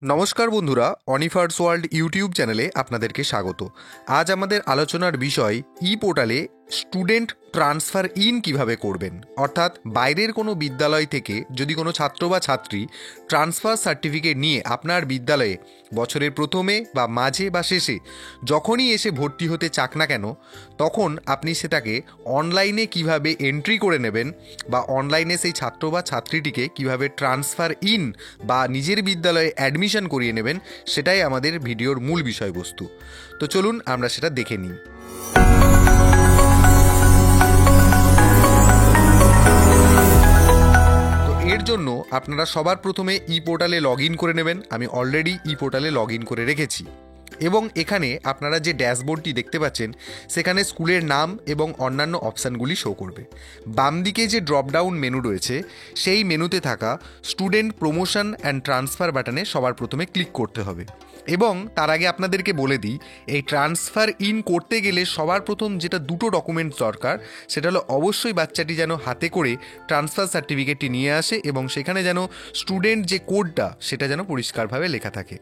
নমস্কার বন্ধুরা, অনিফার্স world YouTube চ্যানেলে আপনাদেরকে স্বাগত। আজ আমাদের আলোচনার বিষয় ই পোর্টালে স্টুডেন্ট ট্রান্সফার ইন কিভাবে করবেন। অর্থাৎ বাইরের কোনো বিদ্যালয় থেকে যদি কোনো ছাত্র বা ছাত্রী ট্রান্সফার সার্টিফিকেট নিয়ে আপনার বিদ্যালয়ে বছরের প্রথমে বা মাঝে বা শেষে যখনই এসে ভর্তি হতে চাক না কেন, তখন আপনি সেটাকে অনলাইনে কিভাবে এন্ট্রি করে নেবেন বা অনলাইনে সেই ছাত্র বা ছাত্রীটিকে কিভাবে ট্রান্সফার ইন বা নিজের বিদ্যালয়ে অ্যাডমিশন করিয়ে নেবেন, সেটাই আমাদের ভিডিওর মূল বিষয়বস্তু। তো চলুন আমরা সেটা দেখে নিই। এর জন্য আপনারা সবার প্রথমে ই পোর্টালে লগ ইন করে নেবেন। আমি অলরেডি ই পোর্টালে লগ ইন করে রেখেছি এবং এখানে আপনারা যে ড্যাশবোর্ডটি দেখতে পাচ্ছেন সেখানে স্কুলের নাম এবং অন্যান্য অপশানগুলি শো করবে। বাম দিকে যে ড্রপডাউন মেনু রয়েছে সেই মেনুতে থাকা স্টুডেন্ট প্রমোশন অ্যান্ড ট্রান্সফার বাটনে সবার প্রথমে ক্লিক করতে হবে। এবং তার আগে আপনাদেরকে বলে দিই, এই ট্রান্সফার ইন করতে গেলে সবার প্রথম যেটা দুটো ডকুমেন্টস দরকার, সেটা হলো অবশ্যই বাচ্চাটি যেন হাতে করে ট্রান্সফার সার্টিফিকেটটি নিয়ে আসে এবং সেখানে যেন স্টুডেন্ট যে কোডটা সেটা যেন পরিষ্কারভাবে লেখা থাকে।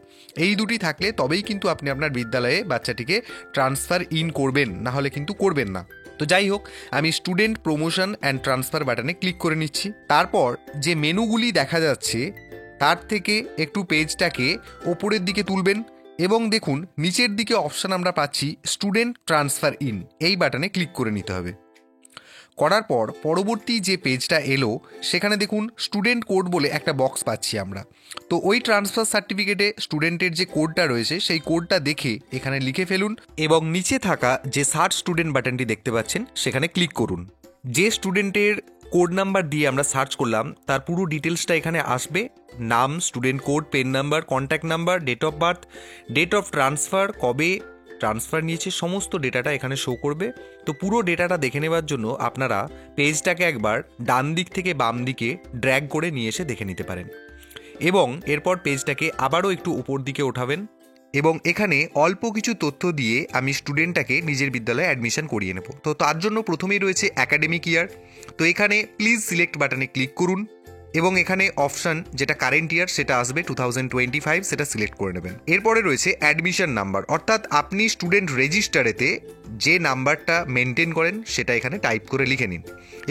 এই দুটি থাকলে তবেই কিন্তু আপনি আপনার বিদ্যালয়ে বাচ্চাটিকে ট্রান্সফার ইন করবেন, না হলে কিন্তু করবেন না। তো যাই হোক, আমি স্টুডেন্ট প্রমোশন অ্যান্ড ট্রান্সফার বাটনে ক্লিক করে নিচ্ছি। তারপর যে মেনুগুলি দেখা যাচ্ছে তার থেকে একটু পেজটাকে ওপরের দিকে তুলবেন এবং দেখুন নিচের দিকে অপশান আমরা পাচ্ছি স্টুডেন্ট ট্রান্সফার ইন, এই বাটনে ক্লিক করে নিতে হবে। করার পর পরবর্তী যে পেজটা এলো সেখানে দেখুন স্টুডেন্ট কোড বলে একটা বক্স পাচ্ছি আমরা। তো ওই ট্রান্সফার সার্টিফিকেটে স্টুডেন্টের যে কোডটা রয়েছে সেই কোডটা দেখে এখানে লিখে ফেলুন এবং নিচে থাকা যে সার্চ স্টুডেন্ট বাটনটি দেখতে পাচ্ছেন সেখানে ক্লিক করুন। যে স্টুডেন্টের কোড নাম্বার দিয়ে আমরা সার্চ করলাম তার পুরো ডিটেলসটা এখানে আসবে। নাম, student code, pen number, contact number, date of birth, date of transfer, কবে ট্রান্সফার নিয়েছে, সমস্ত ডেটাটা এখানে শো করবে। তো পুরো ডেটাটা দেখে নেবার জন্য আপনারা পেজটাকে একবার ডান দিক থেকে বাম দিকে ড্র্যাগ করে নিয়ে এসে দেখে নিতে পারেন এবং এরপর পেজটাকে আবারও একটু উপর দিকে ওঠাবেন এবং এখানে অল্প কিছু তথ্য দিয়ে আমি স্টুডেন্টটাকে নিজের বিদ্যালয়ে অ্যাডমিশন করিয়ে নেব। তো তার জন্য প্রথমেই রয়েছে অ্যাকাডেমিক ইয়ার। তো এখানে প্লিজ সিলেক্ট বাটনে ক্লিক করুন এবং এখানে অপশান যেটা কারেন্ট ইয়ার সেটা আসবে 2025, সেটা সিলেক্ট করে নেবেন। এরপরে রয়েছে অ্যাডমিশন নাম্বার, অর্থাৎ আপনি স্টুডেন্ট রেজিস্টারেতে যে নাম্বারটা মেনটেন করেন সেটা এখানে টাইপ করে লিখে নিন।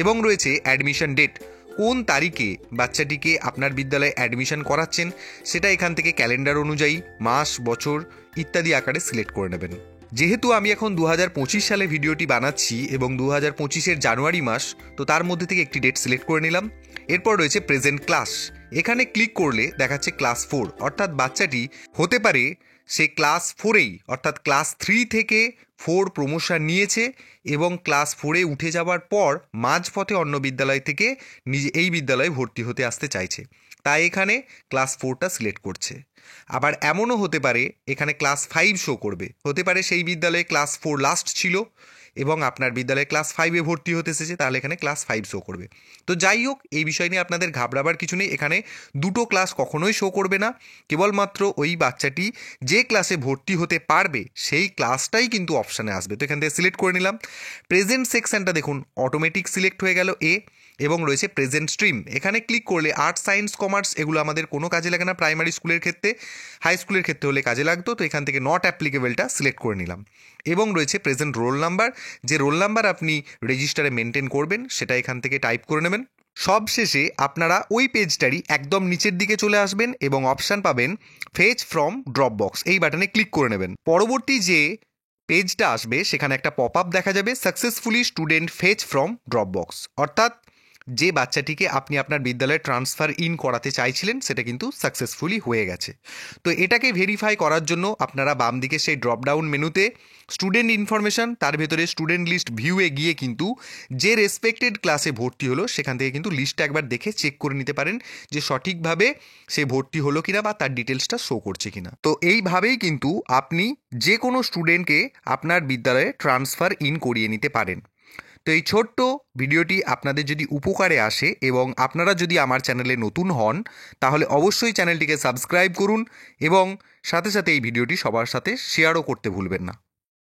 এবং রয়েছে অ্যাডমিশন ডেট, কোন তারিখে বাচ্চাটিকে আপনার বিদ্যালয়ে অ্যাডমিশন করাচ্ছেন সেটা এখান থেকে ক্যালেন্ডার অনুযায়ী মাস, বছর ইত্যাদি আকারে সিলেক্ট করে নেবেন। যেহেতু আমি এখন 2025 সালে ভিডিওটি বানাচ্ছি এবং 2025-এর জানুয়ারি মাস, তো তার মধ্যে থেকে একটি ডেট সিলেক্ট করে নিলাম। এরপর রয়েছে প্রেজেন্ট ক্লাস, এখানে ক্লিক করলে দেখাচ্ছে ক্লাস 4, অর্থাৎ বাচ্চাটি হতে পারে সে ক্লাস 4-এই অর্থাৎ ক্লাস 3 থেকে 4 প্রমোশন নিয়েছে এবং ক্লাস 4-এ উঠে যাওয়ার পর মাঝপথে অন্য বিদ্যালয় থেকে নিজে এই বিদ্যালয়ে ভর্তি হতে আসতে চাইছে, তাই এখানে ক্লাস 4টা সিলেক্ট করছে। আবার এমনও হতে পারে এখানে ক্লাস 5 শো করবে, হতে পারে সেই বিদ্যালয়ে ক্লাস 4 লাস্ট ছিল এবং আপনার বিদ্যালয়ে ক্লাস 5-এ ভর্তি হতে এসেছে, তাহলে এখানে ক্লাস 5 শো করবে। তো যাই হোক, এই বিষয় নিয়ে আপনাদের ঘাবড়াবার কিছু নেই। এখানে দুটো ক্লাস কখনোই শো করবে না, কেবলমাত্র ওই বাচ্চাটি যে ক্লাসে ভর্তি হতে পারবে সেই ক্লাসটাই কিন্তু অপশানে আসবে। তো এখান থেকে সিলেক্ট করে নিলাম। প্রেজেন্ট সেকশনটা দেখুন অটোমেটিক সিলেক্ট হয়ে গেল এ, এবং রয়েছে প্রেজেন্ট স্ট্রিম, এখানে ক্লিক করলে আর্টস, সায়েন্স, কমার্স এগুলো আমাদের কোনো কাজে লাগে না প্রাইমারি স্কুলের ক্ষেত্রে, হাই স্কুলের ক্ষেত্রে হলে কাজে লাগতো। তো এখান থেকে নট অ্যাপ্লিকেবলটা সিলেক্ট করে নিলাম। এবং রয়েছে প্রেজেন্ট রোল নাম্বার, যে রোল নাম্বার আপনি রেজিস্টারে মেনটেন করবেন সেটা এখান থেকে টাইপ করে নেবেন। সব শেষে আপনারা ওই পেজটারই একদম নিচের দিকে চলে আসবেন এবং অপশান পাবেন ফেচ ফ্রম ড্রপ বক্স, এই বাটনে ক্লিক করে নেবেন। পরবর্তী যে পেজটা আসবে সেখানে একটা পপ আপ দেখা যাবে, successfully student fetch from drop box, অর্থাৎ যে বাচ্চাটিকে আপনি আপনার বিদ্যালয়ে ট্রান্সফার ইন করাতে চাইছিলেন সেটা কিন্তু সাকসেসফুলি হয়ে গেছে। তো এটাকে ভেরিফাই করার জন্য আপনারা বাম দিকে সেই ড্রপডাউন মেনুতে স্টুডেন্ট ইনফরমেশন, তার ভেতরে স্টুডেন্ট লিস্ট ভিউয়ে গিয়ে কিন্তু যে রেসপেক্টেড ক্লাসে ভর্তি হলো সেখান থেকে কিন্তু লিস্টটা একবার দেখে চেক করে নিতে পারেন যে সঠিকভাবে সে ভর্তি হলো কিনা বা তার ডিটেলসটা শো করছে কিনা। তো এইভাবেই কিন্তু আপনি যে কোনো স্টুডেন্টকে আপনার বিদ্যালয়ে ট্রান্সফার ইন করিয়ে নিতে পারেন। তো এই ছোট্ট ভিডিওটি আপনাদের যদি উপকারে আসে এবং আপনারা যদি আমার চ্যানেলে নতুন হন তাহলে অবশ্যই চ্যানেলটিকে সাবস্ক্রাইব করুন এবং সাথে সাথে এই ভিডিওটি সবার সাথে শেয়ারও করতে ভুলবেন না।